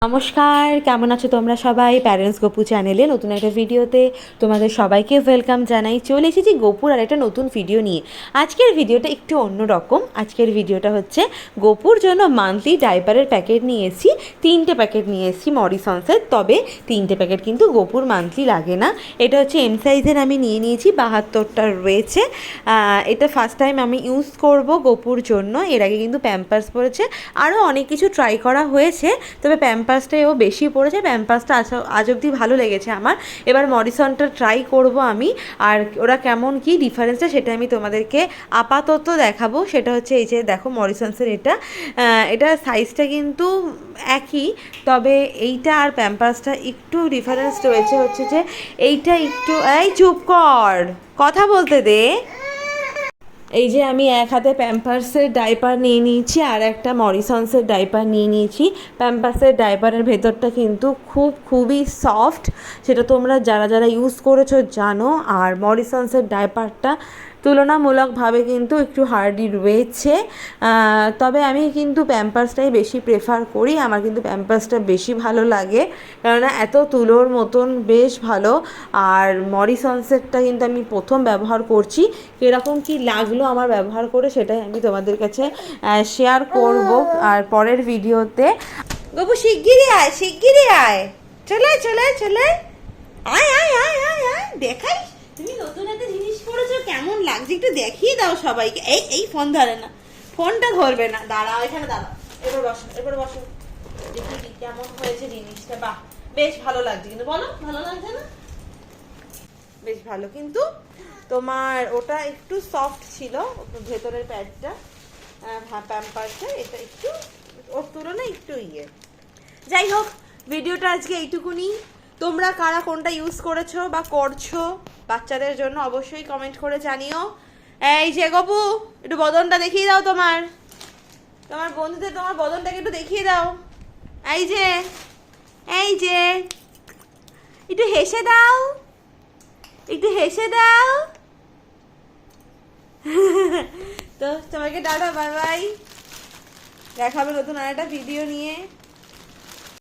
নমস্কার, কেমন আছো তোমরা সবাই? প্যারেন্টস গপু চ্যানেলে নতুন একটা ভিডিওতে তোমাদের সবাইকে ওয়েলকাম জানাই। চলে এসেছি গোপুর আর একটা নতুন ভিডিও নিয়ে। আজকের ভিডিওটা একটু অন্যরকম। আজকের ভিডিওটা হচ্ছে গোপুর জন্য মান্থলি ডাইপারের প্যাকেট নিয়ে এসেছি। 3টে প্যাকেট নিয়ে এসেছি মরিসন্সের, তবে 3টে প্যাকেট কিন্তু গোপুর মান্থলি লাগে না। এটা হচ্ছে এম সাইজের আমি নিয়ে নিয়েছি, 72টা রয়েছে। এটা ফার্স্ট টাইম আমি ইউজ করব গোপুর জন্য। এর আগে কিন্তু প্যাম্পার্স পড়েছে, আরও অনেক কিছু ট্রাই করা হয়েছে, তবে প্যাম্পাসটাও বেশি পড়েছে। প্যাম্পাসটা আজ অবধি ভালো লেগেছে আমার। এবার মরিসনটা ট্রাই করব আমি, আর ওরা কেমন কি ডিফারেন্সটা সেটা আমি তোমাদেরকে আপাতত দেখাবো। সেটা হচ্ছে এই যে দেখো মরিসন্সের এটা সাইজটা কিন্তু একই, তবে এইটা আর প্যাম্পাসটা একটু ডিফারেন্স রয়েছে। হচ্ছে যে এইটা একটু, এই চুপ কর, কথা বলতে দে। এই যে আমি এক হাতে প্যাম্পার্সের ডাইপার নিয়ে নিয়েছি আর একটা মরিসন্সের ডাইপার নিয়ে নিয়েছি। প্যাম্পার্সের ডাইপারের ভেতরটা কিন্তু খুবই সফট, সেটা তোমরা যারা যারা ইউজ করেছো জানো। আর মরিসন্সের ডাইপারটা তুলনামূলকভাবে কিন্তু একটু হার্ডি রয়েছে, তবে আমি কিন্তু প্যাম্পার্সটাই বেশি প্রেফার করি। আমার কিন্তু প্যাম্পার্সটা বেশি ভালো লাগে, কেননা এত তুলোর মতন বেশ ভালো। আর মরিসন্সেরটা কিন্তু আমি প্রথম ব্যবহার করছি, কীরকম কি লাগলো আমার ব্যবহার করে সেটাই আমি তোমাদের কাছে শেয়ার করব আর পরের ভিডিওতে। গবু শিগগিরই আয়, শিগগিরই আয়, চলে চলে চলে আয় আয় আয় আয় আয়, দেখাই তুমি নতুন একটা জিনিস করেছো, কেমন লাগছে একটু দেখিয়ে দাও সবাইকে। এই ফোন ধরে না, ফোনটা ধরবে না, দাঁড়াও এখানে দাঁড়াও, এবার বসো দেখি কেমন হয়েছে জিনিসটা। বাহ, বেশ ভালো লাগছে কিন্তু, বলো ভালো লাগছে না? বেশ ভালো, কিন্তু তোমার ওটা একটু সফট ছিল ভেতরের প্যাডটা, প্যাম্পারটা এটা একটু ওর তুলনায় একটু যাই হোক, ভিডিওটা আজকে এইটুকুনি। তোমরা কারা কোনটা ইউজ করেছো বা করছো বাচ্চাদের জন্য অবশ্যই কমেন্ট করে জানিও। এই যে গপু, একটু বদনটা দেখিয়ে দাও, তোমার বন্ধুদের তোমার বদনটাকে একটু দেখিয়ে দাও। এই যে একটু হেসে দাও, একটু হেসে দাও। তো সবাইকে টাটা, বাই বাই, দেখা হবে নতুন আরেকটা ভিডিও নিয়ে।